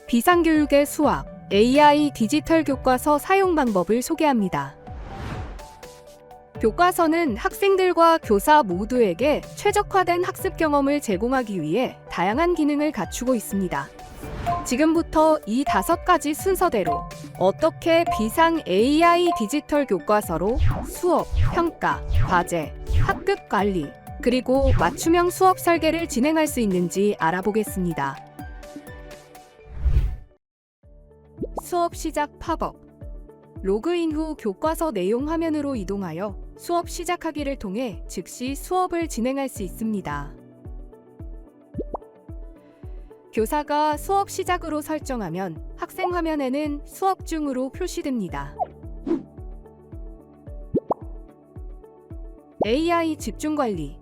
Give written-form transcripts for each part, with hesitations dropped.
비상교육의 수학, AI 디지털 교과서 사용 방법을 소개합니다. 교과서는 학생들과 교사 모두에게 최적화된 학습 경험을 제공하기 위해 다양한 기능을 갖추고 있습니다. 지금부터 이 5가지 순서대로 어떻게 비상 AI 디지털 교과서로 수업, 평가, 과제, 학급 관리, 그리고 맞춤형 수업 설계를 진행할 수 있는지 알아보겠습니다. 수업 시작 팝업. 로그인 후 교과서 내용 화면으로 이동하여 수업 시작하기를 통해 즉시 수업을 진행할 수 있습니다. 교사가 수업 시작으로 설정하면 학생 화면에는 수업 중으로 표시됩니다. AI 집중 관리.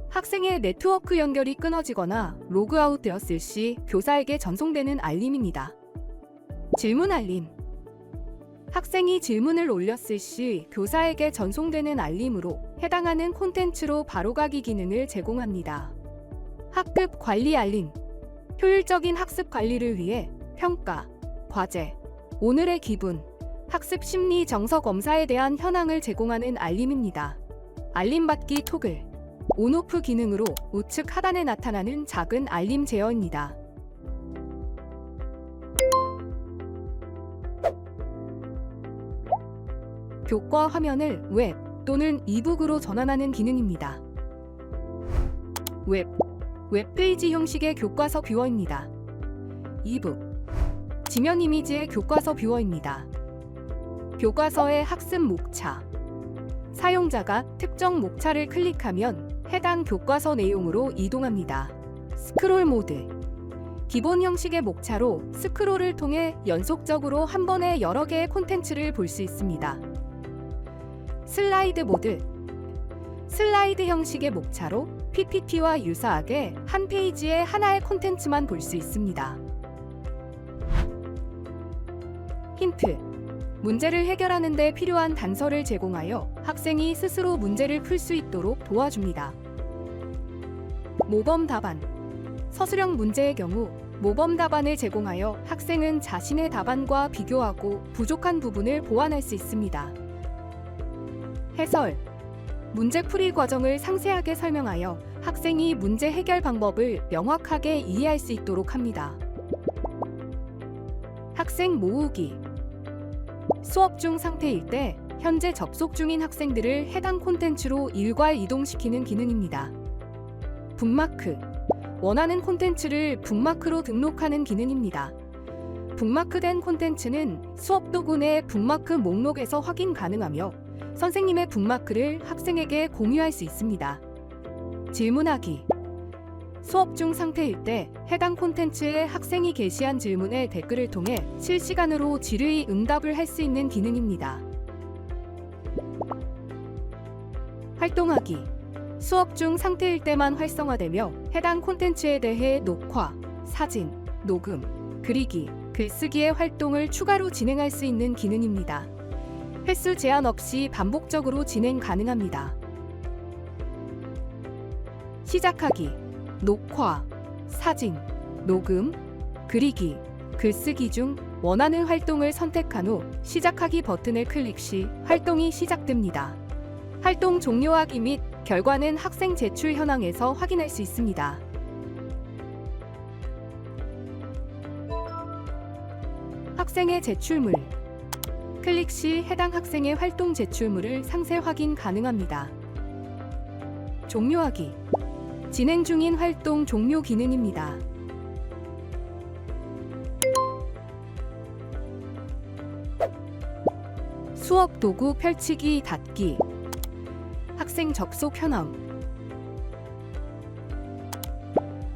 학생의 네트워크 연결이 끊어지거나 로그아웃 되었을 시 교사에게 전송되는 알림입니다. 질문 알림. 학생이 질문을 올렸을 시 교사에게 전송되는 알림으로 해당하는 콘텐츠로 바로가기 기능을 제공합니다. 학급 관리 알림. 효율적인 학습 관리를 위해 평가, 과제, 오늘의 기분, 학습 심리 정서 검사에 대한 현황을 제공하는 알림입니다. 알림 받기 토글. 온오프 기능으로 우측 하단에 나타나는 작은 알림 제어입니다. 교과 화면을 웹 또는 이북으로 전환하는 기능입니다. 웹페이지 형식의 교과서 뷰어입니다. 이북, 지면 이미지의 교과서 뷰어입니다. 교과서의 학습 목차. 사용자가 특정 목차를 클릭하면 해당 교과서 내용으로 이동합니다. 스크롤 모드. 기본 형식의 목차로 스크롤을 통해 연속적으로 한 번에 여러 개의 콘텐츠를 볼 수 있습니다. 슬라이드 모드. 슬라이드 형식의 목차로 PPT와 유사하게 한 페이지에 하나의 콘텐츠만 볼 수 있습니다. 힌트. 문제를 해결하는 데 필요한 단서를 제공하여 학생이 스스로 문제를 풀 수 있도록 도와줍니다. 모범 답안. 서술형 문제의 경우 모범 답안을 제공하여 학생은 자신의 답안과 비교하고 부족한 부분을 보완할 수 있습니다. 해설. 문제풀이 과정을 상세하게 설명하여 학생이 문제 해결 방법을 명확하게 이해할 수 있도록 합니다. 학생 모으기. 수업 중 상태일 때 현재 접속 중인 학생들을 해당 콘텐츠로 일괄 이동시키는 기능입니다. 북마크. 원하는 콘텐츠를 북마크로 등록하는 기능입니다. 북마크된 콘텐츠는 수업 도구 내 북마크 목록에서 확인 가능하며 선생님의 북마크를 학생에게 공유할 수 있습니다. 질문하기. 수업 중 상태일 때 해당 콘텐츠에 학생이 게시한 질문에 댓글을 통해 실시간으로 질의 응답을 할 수 있는 기능입니다. 활동하기. 수업 중 상태일 때만 활성화되며 해당 콘텐츠에 대해 녹화, 사진, 녹음, 그리기, 글쓰기의 활동을 추가로 진행할 수 있는 기능입니다. 횟수 제한 없이 반복적으로 진행 가능합니다. 시작하기. 녹화, 사진, 녹음, 그리기, 글쓰기 중 원하는 활동을 선택한 후 시작하기 버튼을 클릭 시 활동이 시작됩니다. 활동 종료하기 및 결과는 학생 제출 현황에서 확인할 수 있습니다. 학생의 제출물. 클릭 시 해당 학생의 활동 제출물을 상세 확인 가능합니다. 종료하기. 진행 중인 활동 종료 기능입니다. 수업 도구 펼치기 닫기. 학생 접속 현황.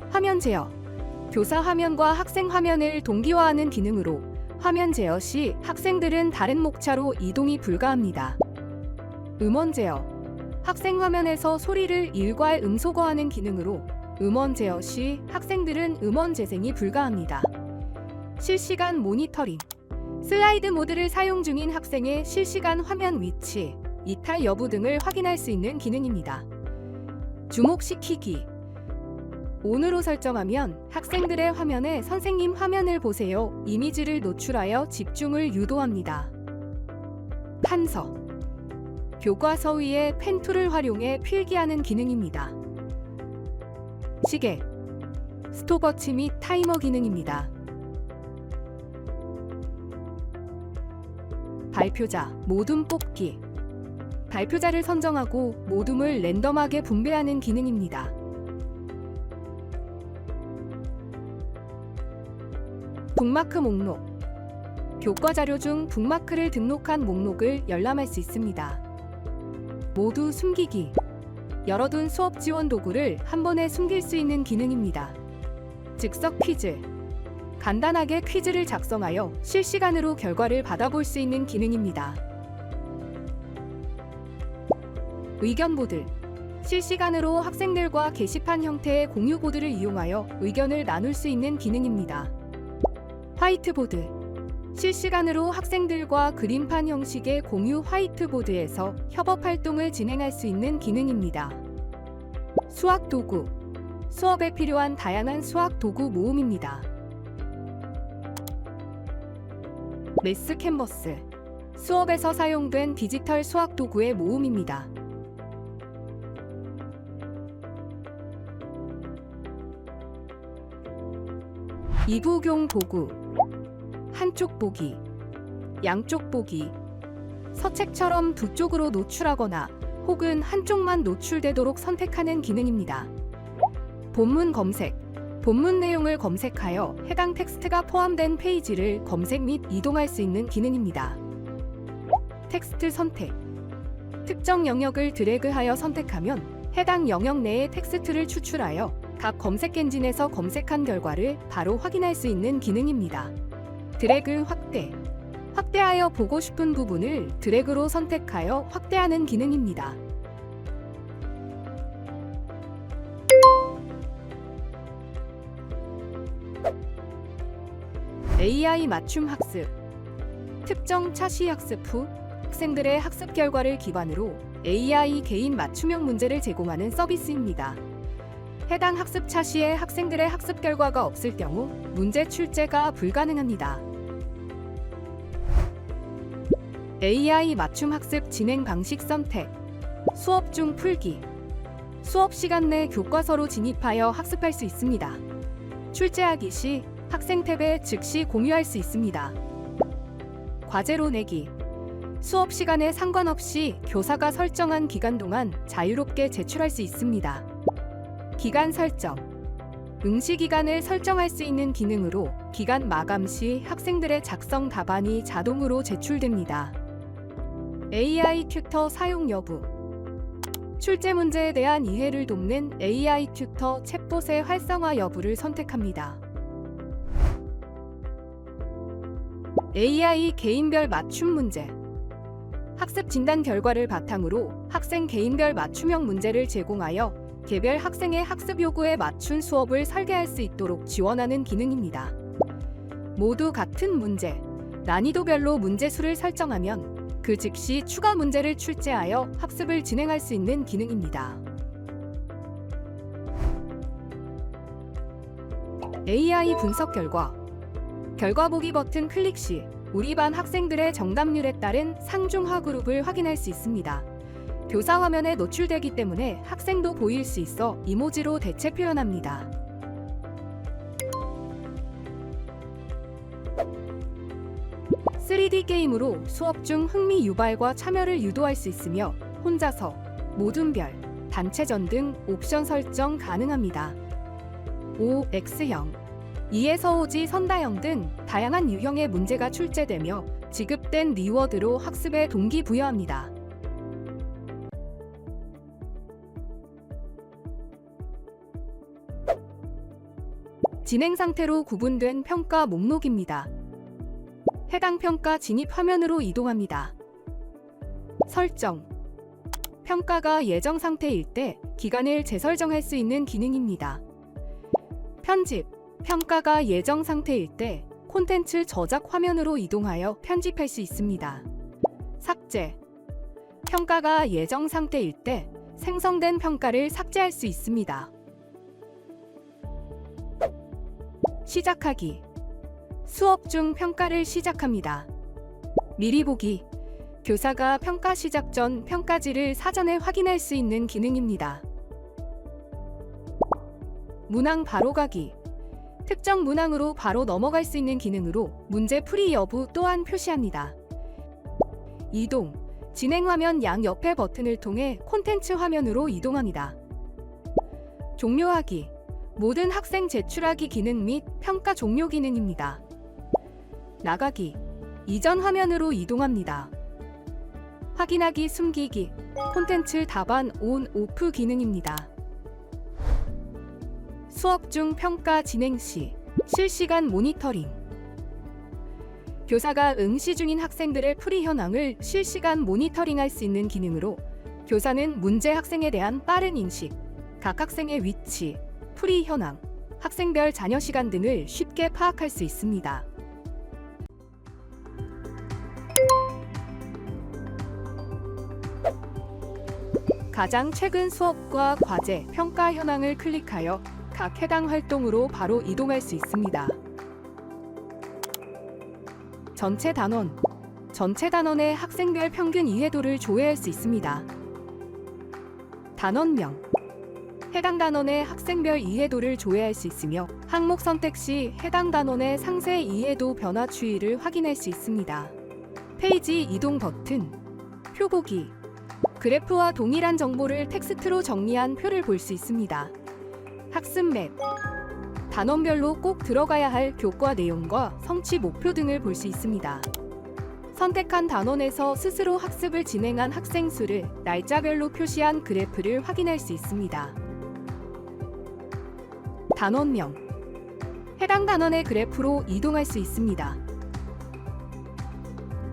화면 제어. 교사 화면과 학생 화면을 동기화하는 기능으로 화면 제어 시 학생들은 다른 목차로 이동이 불가합니다. 음원 제어. 학생 화면에서 소리를 일괄 음소거하는 기능으로 음원 제어 시 학생들은 음원 재생이 불가합니다. 실시간 모니터링. 슬라이드 모드를 사용 중인 학생의 실시간 화면 위치, 이탈 여부 등을 확인할 수 있는 기능입니다. 주목시키기. ON으로 설정하면 학생들의 화면에 선생님 화면을 보세요 이미지를 노출하여 집중을 유도합니다. 판서 교과서 위에 펜툴을 활용해 필기하는 기능입니다. 시계 스톱워치 및 타이머 기능입니다. 발표자 모둠 뽑기 발표자를 선정하고 모둠을 랜덤하게 분배하는 기능입니다. 북마크 목록 교과 자료 중 북마크를 등록한 목록을 열람할 수 있습니다. 모두 숨기기 열어둔 수업 지원 도구를 한 번에 숨길 수 있는 기능입니다. 즉석 퀴즈 간단하게 퀴즈를 작성하여 실시간으로 결과를 받아볼 수 있는 기능입니다. 의견 보드 실시간으로 학생들과 게시판 형태의 공유 보드를 이용하여 의견을 나눌 수 있는 기능입니다. 화이트보드 실시간으로 학생들과 그림판 형식의 공유 화이트보드에서 협업 활동을 진행할 수 있는 기능입니다. 수학 도구 수업에 필요한 다양한 수학 도구 모음입니다. 매스 캔버스 수업에서 사용된 디지털 수학 도구의 모음입니다. 이부경 도구 한쪽 보기, 양쪽 보기, 서책처럼 두 쪽으로 노출하거나 혹은 한쪽만 노출되도록 선택하는 기능입니다. 본문 검색, 본문 내용을 검색하여 해당 텍스트가 포함된 페이지를 검색 및 이동할 수 있는 기능입니다. 텍스트 선택, 특정 영역을 드래그하여 선택하면 해당 영역 내의 텍스트를 추출하여 각 검색 엔진에서 검색한 결과를 바로 확인할 수 있는 기능입니다. 드래그 확대 확대하여 보고 싶은 부분을 드래그로 선택하여 확대하는 기능입니다. AI 맞춤 학습 특정 차시 학습 후 학생들의 학습 결과를 기반으로 AI 개인 맞춤형 문제를 제공하는 서비스입니다. 해당 학습 차시에 학생들의 학습 결과가 없을 경우 문제 출제가 불가능합니다. AI 맞춤 학습 진행 방식 선택 수업 중 풀기 수업 시간 내 교과서로 진입하여 학습할 수 있습니다. 출제하기 시 학생 탭에 즉시 공유할 수 있습니다. 과제로 내기 수업 시간에 상관없이 교사가 설정한 기간 동안 자유롭게 제출할 수 있습니다. 기간 설정 응시 기간을 설정할 수 있는 기능으로 기간 마감 시 학생들의 작성 답안이 자동으로 제출됩니다. AI 튜터 사용 여부 출제 문제에 대한 이해를 돕는 AI 튜터 챗봇의 활성화 여부를 선택합니다. AI 개인별 맞춤 문제 학습 진단 결과를 바탕으로 학생 개인별 맞춤형 문제를 제공하여 개별 학생의 학습 요구에 맞춘 수업을 설계할 수 있도록 지원하는 기능입니다. 모두 같은 문제, 난이도별로 문제수를 설정하면 그 즉시 추가 문제를 출제하여 학습을 진행할 수 있는 기능입니다. AI 분석 결과 보기 버튼 클릭 시 우리 반 학생들의 정답률에 따른 상중하 그룹을 확인할 수 있습니다. 교사 화면에 노출되기 때문에 학생도 보일 수 있어 이모지로 대체 표현합니다. (3D) 게임으로 수업 중 흥미 유발과 참여를 유도할 수 있으며 혼자서, 모둠별, 단체전 등 옵션 설정 가능합니다. O, X형, 2에서 5지 선다형 등 다양한 유형의 문제가 출제되며 지급된 리워드로 학습에 동기부여합니다. 진행 상태로 구분된 평가 목록입니다. 해당 평가 진입 화면으로 이동합니다. 설정 평가가 예정 상태일 때 기간을 재설정할 수 있는 기능입니다. 편집 평가가 예정 상태일 때 콘텐츠 저작 화면으로 이동하여 편집할 수 있습니다. 삭제 평가가 예정 상태일 때 생성된 평가를 삭제할 수 있습니다. 시작하기. 수업 중 평가를 시작합니다. 미리 보기. 교사가 평가 시작 전 평가지를 사전에 확인할 수 있는 기능입니다. 문항 바로 가기. 특정 문항으로 바로 넘어갈 수 있는 기능으로 문제 풀이 여부 또한 표시합니다. 이동. 진행 화면 양옆의 버튼을 통해 콘텐츠 화면으로 이동합니다. 종료하기. 모든 학생 제출하기 기능 및 평가 종료 기능입니다. 나가기. 이전 화면으로 이동합니다. 확인하기 숨기기. 콘텐츠 답안 온, 오프 기능입니다. 수업 중 평가 진행 시 실시간 모니터링. 교사가 응시 중인 학생들의 풀이 현황을 실시간 모니터링할 수 있는 기능으로 교사는 문제 학생에 대한 빠른 인식, 각 학생의 위치, 풀이 현황, 학생별 잔여 시간 등을 쉽게 파악할 수 있습니다. 가장 최근 수업과 과제, 평가 현황을 클릭하여 각 해당 활동으로 바로 이동할 수 있습니다. 전체 단원. 전체 단원의 학생별 평균 이해도를 조회할 수 있습니다. 단원명. 해당 단원의 학생별 이해도를 조회할 수 있으며 항목 선택 시 해당 단원의 상세 이해도 변화 추이를 확인할 수 있습니다. 페이지 이동 버튼. 표 보기. 그래프와 동일한 정보를 텍스트로 정리한 표를 볼 수 있습니다. 학습 맵. 단원별로 꼭 들어가야 할 교과 내용과 성취 목표 등을 볼 수 있습니다. 선택한 단원에서 스스로 학습을 진행한 학생 수를 날짜별로 표시한 그래프를 확인할 수 있습니다. 단원명. 해당 단원의 그래프로 이동할 수 있습니다.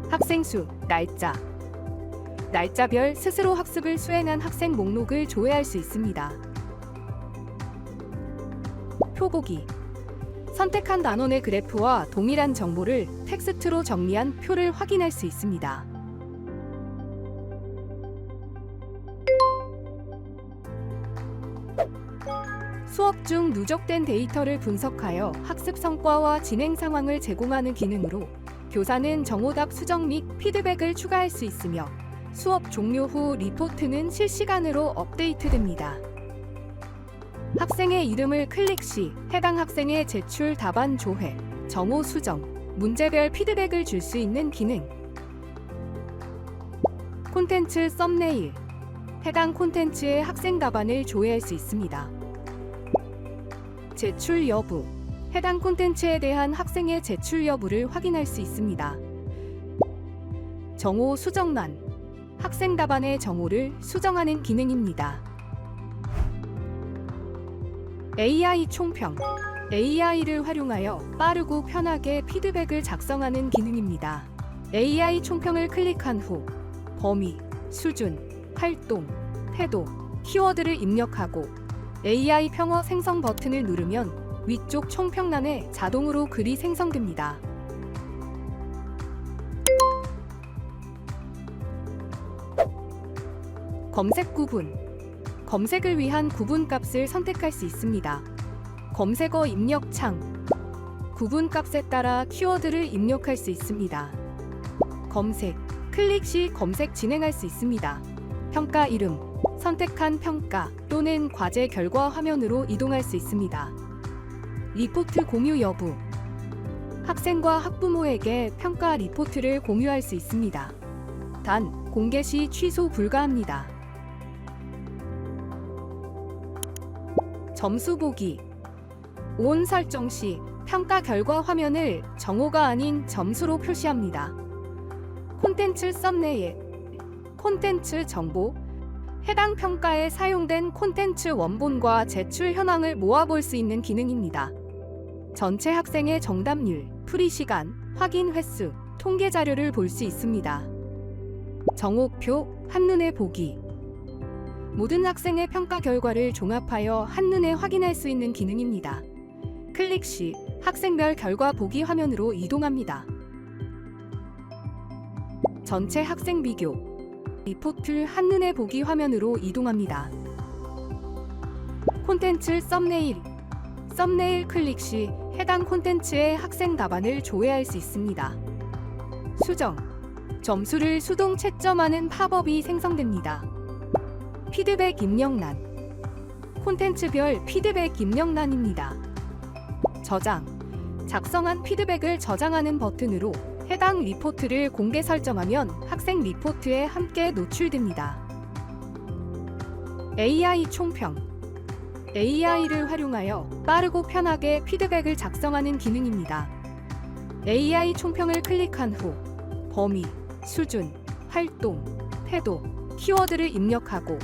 학생 수, 날짜. 날짜별 스스로 학습을 수행한 학생 목록을 조회할 수 있습니다. 표 보기. 선택한 단원의 그래프와 동일한 정보를 텍스트로 정리한 표를 확인할 수 있습니다. 수업 중 누적된 데이터를 분석하여 학습 성과와 진행 상황을 제공하는 기능으로 교사는 정오답 수정 및 피드백을 추가할 수 있으며 수업 종료 후 리포트는 실시간으로 업데이트됩니다. 학생의 이름을 클릭 시 해당 학생의 제출 답안 조회, 정오 수정, 문제별 피드백을 줄 수 있는 기능. 콘텐츠 썸네일. 해당 콘텐츠의 학생 답안을 조회할 수 있습니다. 제출 여부. 해당 콘텐츠에 대한 학생의 제출 여부를 확인할 수 있습니다. 정오 수정란. 학생 답안의 정오를 수정하는 기능입니다. AI 총평. AI를 활용하여 빠르고 편하게 피드백을 작성하는 기능입니다. AI 총평을 클릭한 후 범위, 수준, 활동, 태도, 키워드를 입력하고 AI 평어 생성 버튼을 누르면 위쪽 총평란에 자동으로 글이 생성됩니다. 검색 구분. 검색을 위한 구분 값을 선택할 수 있습니다. 검색어 입력 창. 구분 값에 따라 키워드를 입력할 수 있습니다. 검색. 클릭 시 검색 진행할 수 있습니다. 평가 이름. 선택한 평가 또는 과제 결과 화면으로 이동할 수 있습니다. 리포트 공유 여부. 학생과 학부모에게 평가 리포트를 공유할 수 있습니다. 단, 공개 시 취소 불가합니다. 점수 보기. 온 설정 시 평가 결과 화면을 정오가 아닌 점수로 표시합니다. 콘텐츠 썸네일. 콘텐츠 정보. 해당 평가에 사용된 콘텐츠 원본과 제출 현황을 모아볼 수 있는 기능입니다. 전체 학생의 정답률, 풀이 시간, 확인 횟수, 통계 자료를 볼 수 있습니다. 정오표, 한눈에 보기. 모든 학생의 평가 결과를 종합하여 한눈에 확인할 수 있는 기능입니다. 클릭 시 학생별 결과 보기 화면으로 이동합니다. 전체 학생 비교. 리포트 한눈에 보기 화면으로 이동합니다. 콘텐츠 썸네일. 썸네일 클릭 시 해당 콘텐츠의 학생 답안을 조회할 수 있습니다. 수정, 점수를 수동 채점하는 팝업이 생성됩니다. 피드백 입력란, 콘텐츠별 피드백 입력란입니다. 저장, 작성한 피드백을 저장하는 버튼으로 해당 리포트를 공개 설정하면 학생 리포트에 함께 노출됩니다. AI 총평, AI를 활용하여 빠르고 편하게 피드백을 작성하는 기능입니다. AI 총평을 클릭한 후 범위, 수준, 활동, 태도, 키워드를 입력하고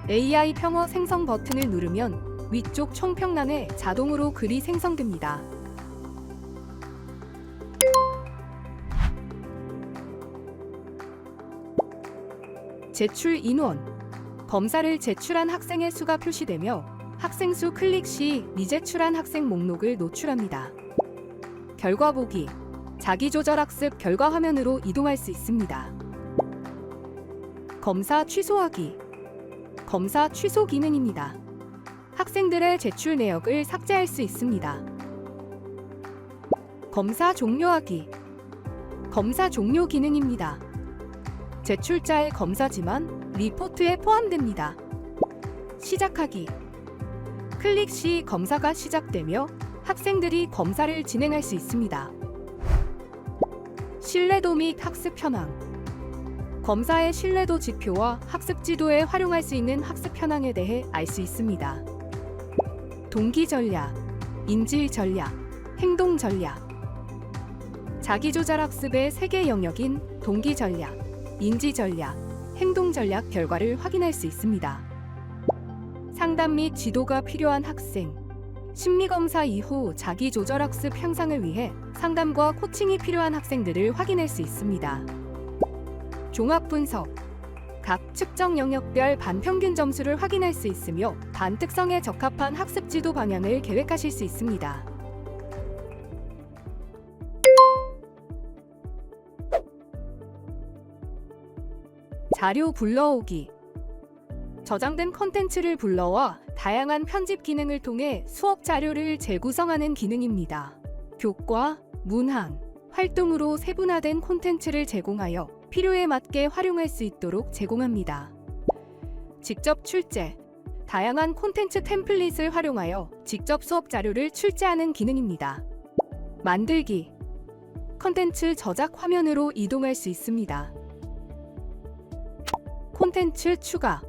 AI 평어 생성 버튼을 누르면 위쪽 총평란에 자동으로 글이 생성됩니다. 제출 인원, 검사를 제출한 학생의 수가 표시되며 학생 수 클릭 시 미제출한 학생 목록을 노출합니다. 결과 보기, 자기조절학습 결과 화면으로 이동할 수 있습니다. 검사 취소하기, 검사 취소 기능입니다. 학생들의 제출 내역을 삭제할 수 있습니다. 검사 종료하기, 검사 종료 기능입니다. 제출자의 검사지만 리포트에 포함됩니다. 시작하기, 클릭 시 검사가 시작되며 학생들이 검사를 진행할 수 있습니다. 신뢰도 및 학습 현황, 검사의 신뢰도 지표와 학습 지도에 활용할 수 있는 학습 현황에 대해 알 수 있습니다. 동기 전략, 인질 전략, 행동 전략, 자기조절 학습의 3개 영역인 동기 전략, 인지 전략, 행동 전략 결과를 확인할 수 있습니다. 상담 및 지도가 필요한 학생, 심리검사 이후 자기조절학습 향상을 위해 상담과 코칭이 필요한 학생들을 확인할 수 있습니다. 종합분석, 각 측정 영역별 반평균 점수를 확인할 수 있으며 반특성에 적합한 학습 지도 방향을 계획하실 수 있습니다. 자료 불러오기, 저장된 컨텐츠를 불러와 다양한 편집 기능을 통해 수업 자료를 재구성하는 기능입니다. 교과, 문항, 활동으로 세분화된 콘텐츠를 제공하여 필요에 맞게 활용할 수 있도록 제공합니다. 직접 출제, 다양한 콘텐츠 템플릿을 활용하여 직접 수업 자료를 출제하는 기능입니다. 만들기, 콘텐츠 저작 화면으로 이동할 수 있습니다. 콘텐츠 추가,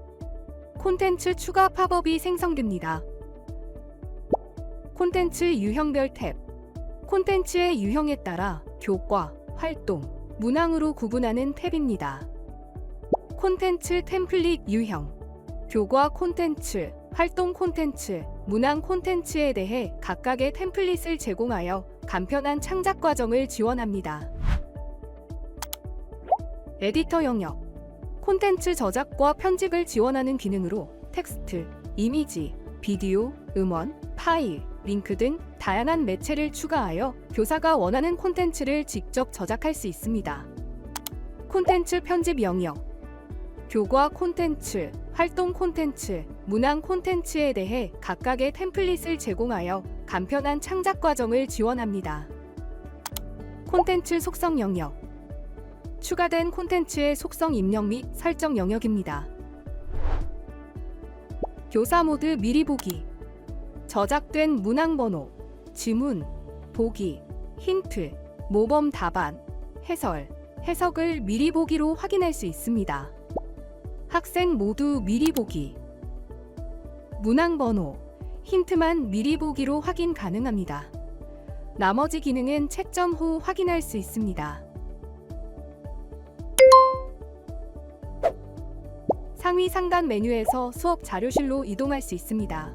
콘텐츠 추가 팝업이 생성됩니다. 콘텐츠 유형별 탭, 콘텐츠의 유형에 따라 교과, 활동, 문항으로 구분하는 탭입니다. 콘텐츠 템플릿 유형, 교과 콘텐츠, 활동 콘텐츠, 문항 콘텐츠에 대해 각각의 템플릿을 제공하여 간편한 창작 과정을 지원합니다. 에디터 영역, 콘텐츠 저작과 편집을 지원하는 기능으로 텍스트, 이미지, 비디오, 음원, 파일, 링크 등 다양한 매체를 추가하여 교사가 원하는 콘텐츠를 직접 저작할 수 있습니다. 콘텐츠 편집 영역, 교과 콘텐츠, 활동 콘텐츠, 문항 콘텐츠에 대해 각각의 템플릿을 제공하여 간편한 창작 과정을 지원합니다. 콘텐츠 속성 영역, 추가된 콘텐츠의 속성 입력 및 설정 영역입니다. 교사 모드 미리 보기, 저작된 문항 번호, 지문, 보기, 힌트, 모범 답안, 해설, 해석을 미리 보기로 확인할 수 있습니다. 학생 모두 미리 보기, 문항 번호, 힌트만 미리 보기로 확인 가능합니다. 나머지 기능은 채점 후 확인할 수 있습니다. 상위 상단 메뉴에서 수업 자료실로 이동할 수 있습니다.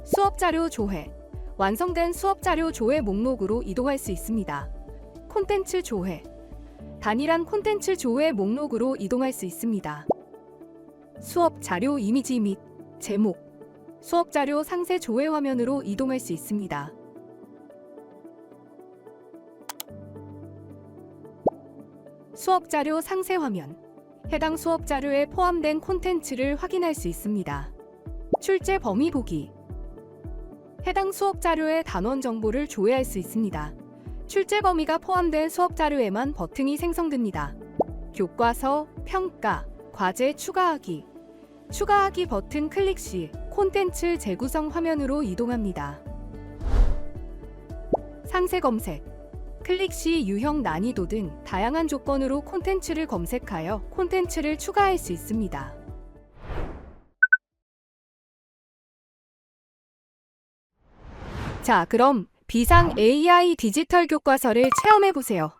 수업 자료 조회, 완성된 수업 자료 조회 목록으로 이동할 수 있습니다. 콘텐츠 조회, 단일한 콘텐츠 조회 목록으로 이동할 수 있습니다. 수업 자료 이미지 및 제목, 수업 자료 상세 조회 화면으로 이동할 수 있습니다. 수업 자료 상세 화면, 해당 수업 자료에 포함된 콘텐츠를 확인할 수 있습니다. 출제 범위 보기, 해당 수업 자료의 단원 정보를 조회할 수 있습니다. 출제 범위가 포함된 수업 자료에만 버튼이 생성됩니다. 교과서, 평가, 과제 추가하기. 추가하기 버튼 클릭 시 콘텐츠 재구성 화면으로 이동합니다. 상세 검색. 클릭 시 유형 난이도 등 다양한 조건으로 콘텐츠를 검색하여 콘텐츠를 추가할 수 있습니다. 자, 그럼 비상 AI 디지털 교과서를 체험해 보세요.